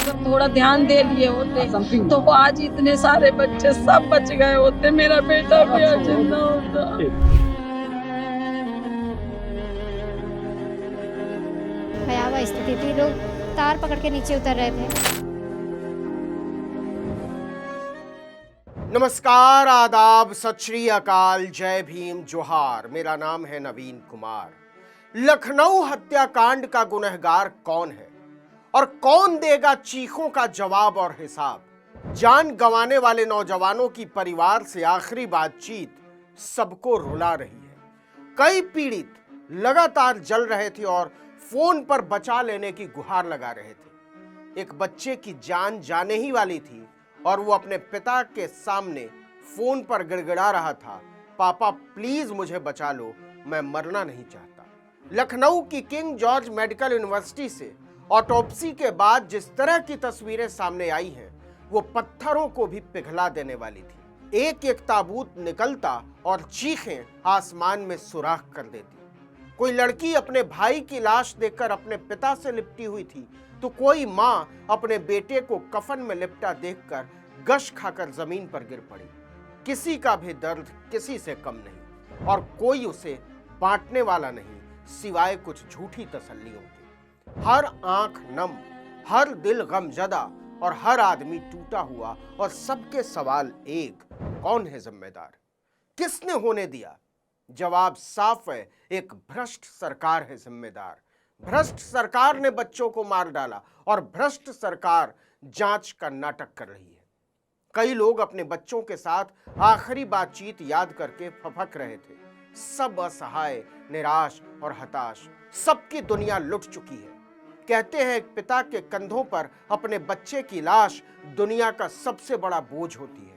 अगर थोड़ा ध्यान दे लिए होते तो वो आज इतने सारे बच्चे सब बच गए होते, मेरा बेटा भी आज जिंदा होता। भयावह स्थिति थी, लोग तार पकड़ के नीचे उतर रहे थे। नमस्कार, आदाब, सत श्री अकाल, जय भीम, जोहार। मेरा नाम है नवीन कुमार। लखनऊ हत्याकांड का गुनहगार कौन है और कौन देगा चीखों का जवाब और हिसाब? जान गंवाने वाले नौजवानों की परिवार से आखिरी बातचीत सबको रुला रही है। कई पीड़ित लगातार जल रहे थे और फोन पर बचा लेने की गुहार लगा रहे थे। एक बच्चे की जान जाने ही वाली थी और वो अपने पिता के सामने फोन पर गिड़गिड़ा रहा था, पापा प्लीज मुझे बचा लो, मैं मरना नहीं चाहता। लखनऊ की किंग जॉर्ज मेडिकल यूनिवर्सिटी से ऑटोप्सी के बाद जिस तरह की तस्वीरें सामने आई हैं, वो पत्थरों को भी पिघला देने वाली थी। एक एक ताबूत निकलता और चीखें आसमान में सुराख कर देती। कोई लड़की अपने भाई की लाश देखकर अपने पिता से लिपटी हुई थी, तो कोई माँ अपने बेटे को कफन में लिपटा देखकर गश खाकर जमीन पर गिर पड़ी। किसी का भी दर्द किसी से कम नहीं और कोई उसे बांटने वाला नहीं, सिवाय कुछ झूठी तसल्लियों के। हर आंख नम, हर दिल गमजदा और हर आदमी टूटा हुआ, और सबके सवाल एक, कौन है जिम्मेदार? किसने होने दिया? जवाब साफ है, एक भ्रष्ट सरकार है जिम्मेदार। भ्रष्ट सरकार ने बच्चों को मार डाला और भ्रष्ट सरकार जांच का नाटक कर रही है। कई लोग अपने बच्चों के साथ आखिरी बातचीत याद करके फफक रहे थे। सब असहाय, निराश और हताश, सबकी दुनिया लुट चुकी है। कहते हैं एक पिता के कंधों पर अपने बच्चे की लाश दुनिया का सबसे बड़ा बोझ होती है,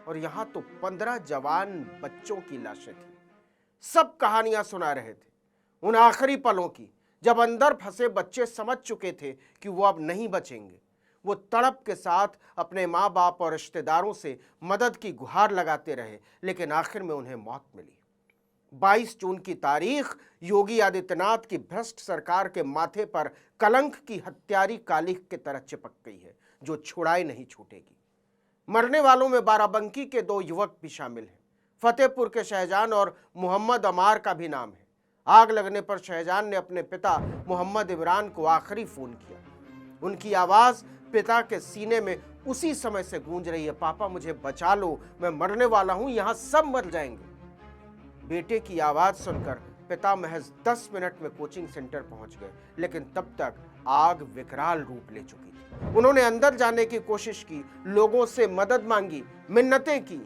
और यहां तो 15 जवान बच्चों की लाशें थी। सब कहानियां सुना रहे थे उन आखिरी पलों की, जब अंदर फंसे बच्चे समझ चुके थे कि वो अब नहीं बचेंगे। वो तड़प के साथ अपने माँ बाप और रिश्तेदारों से मदद की गुहार लगाते रहे, लेकिन आखिर में उन्हें मौत मिली। 22 जून की तारीख योगी आदित्यनाथ की भ्रष्ट सरकार के माथे पर कलंक की हत्यारी कालिख की तरह चिपक गई है, जो छुड़ाई नहीं छूटेगी। मरने वालों में बाराबंकी के 2 युवक भी शामिल हैं। फतेहपुर के शहजान और मोहम्मद अमार का भी नाम है। आग लगने पर शहजान ने अपने पिता मोहम्मद इमरान को आखिरी फोन किया। उनकी आवाज पिता के सीने में उसी समय से गूंज रही है, पापा मुझे बचा लो, मैं मरने वाला हूं, यहां सब मर जाएंगे। बेटे की आवाज सुनकर पिता महज 10 मिनट में कोचिंग सेंटर पहुंच गए, लेकिन तब तक आग विकराल रूप ले चुकी थी। उन्होंने अंदर जाने की कोशिश की, लोगों से मदद मांगी, मिन्नतें की,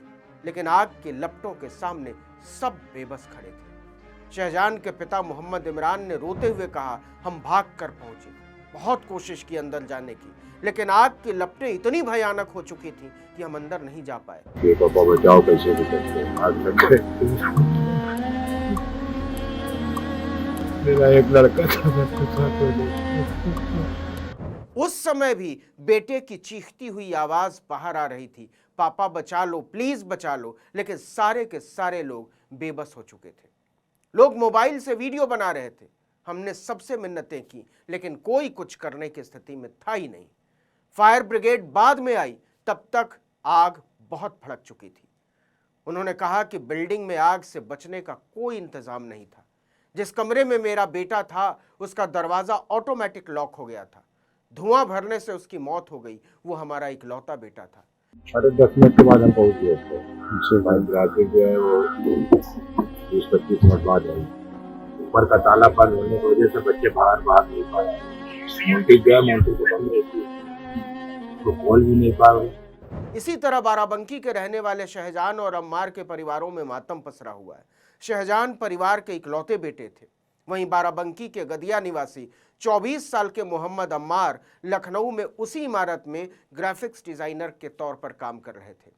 लेकिन आग के लपटों के सामने सब बेबस खड़े थे। शहजान के पिता मोहम्मद इमरान ने रोते हुए कहा, हम भाग कर पहुंचे, बहुत कोशिश की अंदर जाने की, लेकिन आग की लपटें इतनी भयानक हो चुकी थी कि हम अंदर नहीं जा पाए। ये पापा बचाओ, कैसे बचाते? आग लग गए। मेरा एक लड़का था। उस समय भी बेटे की चीखती हुई आवाज बाहर आ रही थी, पापा बचा लो, प्लीज बचा लो, लेकिन सारे के सारे लोग बेबस हो चुके थे। लोग मोबाइल से वीडियो बना रहे थे। हमने सबसे मिन्नतें की, लेकिन कोई कुछ करने की स्थिति में था ही नहीं। फायर ब्रिगेड बाद में आई, तब तक आग बहुत भड़क चुकी थी। उन्होंने कहा कि बिल्डिंग में आग से बचने का कोई इंतजाम नहीं था। जिस कमरे में मेरा बेटा था, उसका दरवाजा ऑटोमेटिक लॉक हो गया था। धुआं भरने से उसकी मौत हो गई। वो हमारा इकलौता बेटा था। अरे 10 मिनट के बाद हम पहुंच गए थे। पीछे भाई गिराते जो है वो 20-25 मिनट बाद आई। ऊपर का ताला बंद होने की वजह से बच्चे बाहर नहीं पाए। मोंटी गया, मोंटी तो बंद रहती है, तो खोल भी नहीं पा रहे। इसी तरह बाराबंकी के रहने वाले शहजान और अम्मार के परिवारों में मातम पसरा हुआ है। शहजान परिवार के इकलौते बेटे थे। वहीं बाराबंकी के गदिया निवासी 24 साल के मोहम्मद अम्मार लखनऊ में उसी इमारत में ग्राफिक्स डिजाइनर के तौर पर काम कर रहे थे।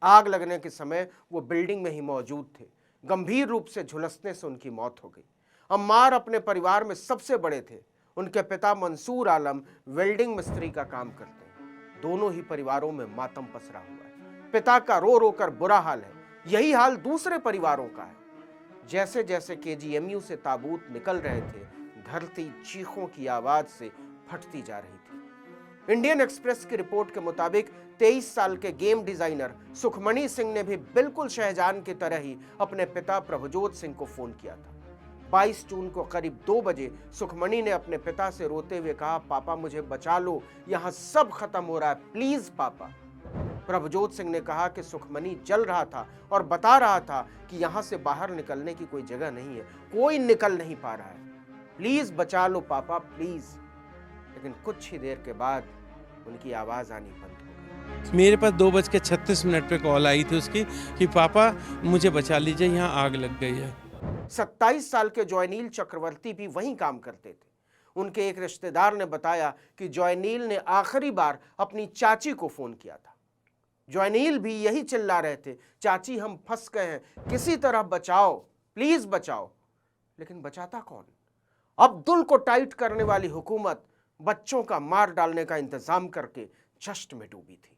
आग लगने के समय वो बिल्डिंग में ही मौजूद थे। गंभीर रूप से झुलसने से उनकी मौत हो गई। अम्मार अपने परिवार में सबसे बड़े थे। उनके पिता मंसूर आलम वेल्डिंग मिस्त्री का काम करते हैं। दोनों ही परिवारों में मातम पसरा हुआ है। पिता का रो रो कर बुरा हाल है। यही हाल दूसरे परिवारों का है। जैसे जैसे केजीएमयू से ताबूत निकल रहे थे, धरती चीखों की आवाज से फटती जा रही थी। इंडियन एक्सप्रेस की रिपोर्ट के मुताबिक 23 साल के गेम डिजाइनर सुखमणि सिंह ने भी बिल्कुल शहजान की तरह ही अपने पिता प्रभजोत सिंह को फोन किया था। 22 जून को करीब 2 बजे सुखमणि ने अपने पिता से रोते हुए कहा, पापा मुझे बचा लो, यहां सब खत्म हो रहा है, प्लीज पापा। प्रभजोत सिंह ने कहा कि सुखमणि जल रहा था और बता रहा था कि यहां से बाहर निकलने की कोई जगह नहीं है, कोई निकल नहीं पा रहा है, प्लीज बचा लो पापा प्लीज। लेकिन कुछ ही देर के बाद उनकी आवाज आनी बंद हो गई। मेरे पास 2:36 पे कॉल आई थी उसकी कि पापा मुझे बचा लीजिए, यहाँ आग लग गई है। 27 साल के जॉयनील चक्रवर्ती भी वहीं काम करते थे। उनके एक रिश्तेदार ने बताया कि जॉयनील ने आखिरी बार अपनी चाची को फोन किया था। जॉयनील भी यही चिल्ला रहे थे, चाची हम फंस गए हैं, किसी तरह बचाओ, प्लीज बचाओ। लेकिन बचाता कौन? अब्दुल को टाइट करने वाली हुकूमत बच्चों का मार डालने का इंतजाम करके जश्न में डूबी थी।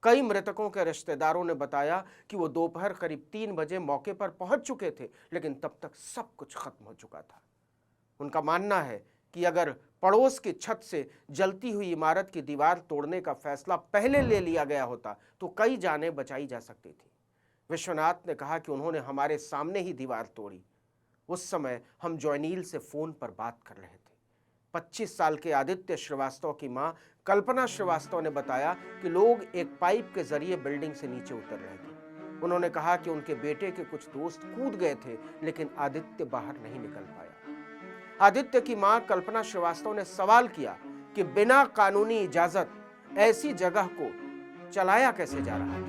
कई मृतकों के रिश्तेदारों ने बताया कि वो दोपहर करीब 3 बजे मौके पर पहुंच चुके थे, लेकिन तब तक सब कुछ खत्म हो चुका था। उनका मानना है कि अगर पड़ोस की छत से जलती हुई इमारत की दीवार तोड़ने का फैसला पहले ले लिया गया होता तो कई जानें बचाई जा सकती थी। विश्वनाथ ने कहा कि उन्होंने हमारे सामने ही दीवार तोड़ी। उस समय हम जॉयनील से फोन पर बात कर रहे थे। 25 साल के आदित्य श्रीवास्तव की मां कल्पना श्रीवास्तव ने बताया कि लोग एक पाइप के जरिए बिल्डिंग से नीचे उतर रहे थे। उन्होंने कहा कि उनके बेटे के कुछ दोस्त कूद गए थे, लेकिन आदित्य बाहर नहीं निकल पाया। आदित्य की मां कल्पना श्रीवास्तव ने सवाल किया कि बिना कानूनी इजाजत ऐसी जगह को चलाया कैसे जा रहा है।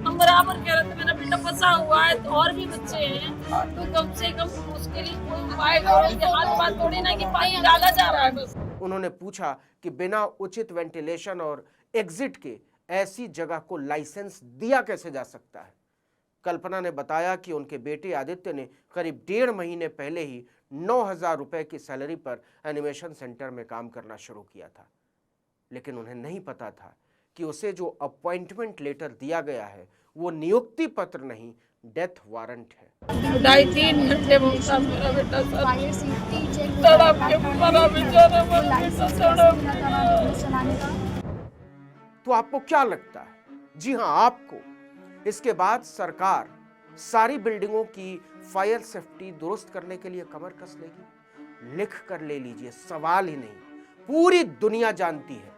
हम बराबर कह रहे थे मेरा बेटा फंसा हुआ है, तो और भी बच्चे हैं, तो कम से कम उसके लिए कोई उपाय करो। ये हाथ बात थोड़ी ना कि पानी डाला जा रहा है बस। उन्होंने पूछा कि बिना उचित वेंटिलेशन और एग्जिट के ऐसी जगह को लाइसेंस दिया कैसे जा सकता है। कल्पना ने बताया कि उनके बेटे आदित्य ने करीब 1.5 महीने पहले ही 9,000 रुपए की सैलरी पर एनिमेशन सेंटर में काम करना शुरू किया था, लेकिन उन्हें नहीं पता था कि उसे जो अपॉइंटमेंट लेटर दिया गया है वो नियुक्ति पत्र नहीं, डेथ वारंट है। 2.5-3 घंटे भूखा मेरा बेटा तड़प के मरा बेचारा, मेरा बेटा तड़प गया। तो आपको क्या लगता है? जी हां, आपको। इसके बाद सरकार सारी बिल्डिंगों की फायर सेफ्टी दुरुस्त करने के लिए कमर कस लेगी? लिख कर ले लीजिए, सवाल ही नहीं। पूरी दुनिया जानती है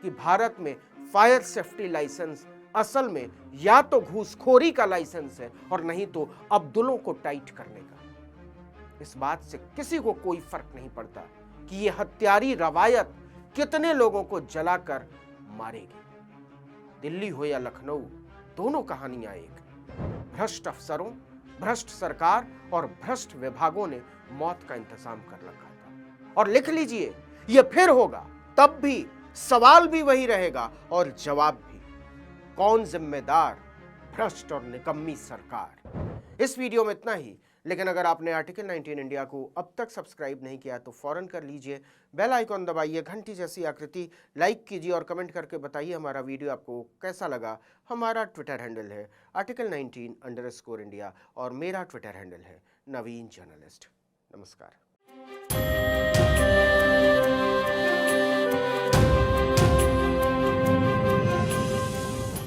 कि भारत में फायर सेफ्टी लाइसेंस असल में या तो घूसखोरी का लाइसेंस है और नहीं तो अब्दुलों को टाइट करने का। इस बात से किसी को कोई फर्क नहीं पड़ता कि यह हत्यारी रवायत कितने लोगों को जलाकर मारेगी। दिल्ली हो या लखनऊ, दोनों कहानियां एक। भ्रष्ट अफसरों, भ्रष्ट सरकार और भ्रष्ट विभागों ने मौत का इंतजाम कर रखा था। और लिख लीजिए, यह फिर होगा, तब भी सवाल भी वही रहेगा और जवाब भी। कौन जिम्मेदार? भ्रष्ट और निकम्मी सरकार। इस वीडियो में इतना ही, लेकिन अगर आपने आर्टिकल 19 इंडिया को अब तक सब्सक्राइब नहीं किया तो फौरन कर लीजिए, बेल आइकॉन दबाइए, घंटी जैसी आकृति लाइक कीजिए और कमेंट करके बताइए हमारा वीडियो आपको कैसा लगा। हमारा ट्विटर हैंडल है आर्टिकल 19_इंडिया और मेरा ट्विटर हैंडल है नवीन जर्नलिस्ट। नमस्कार।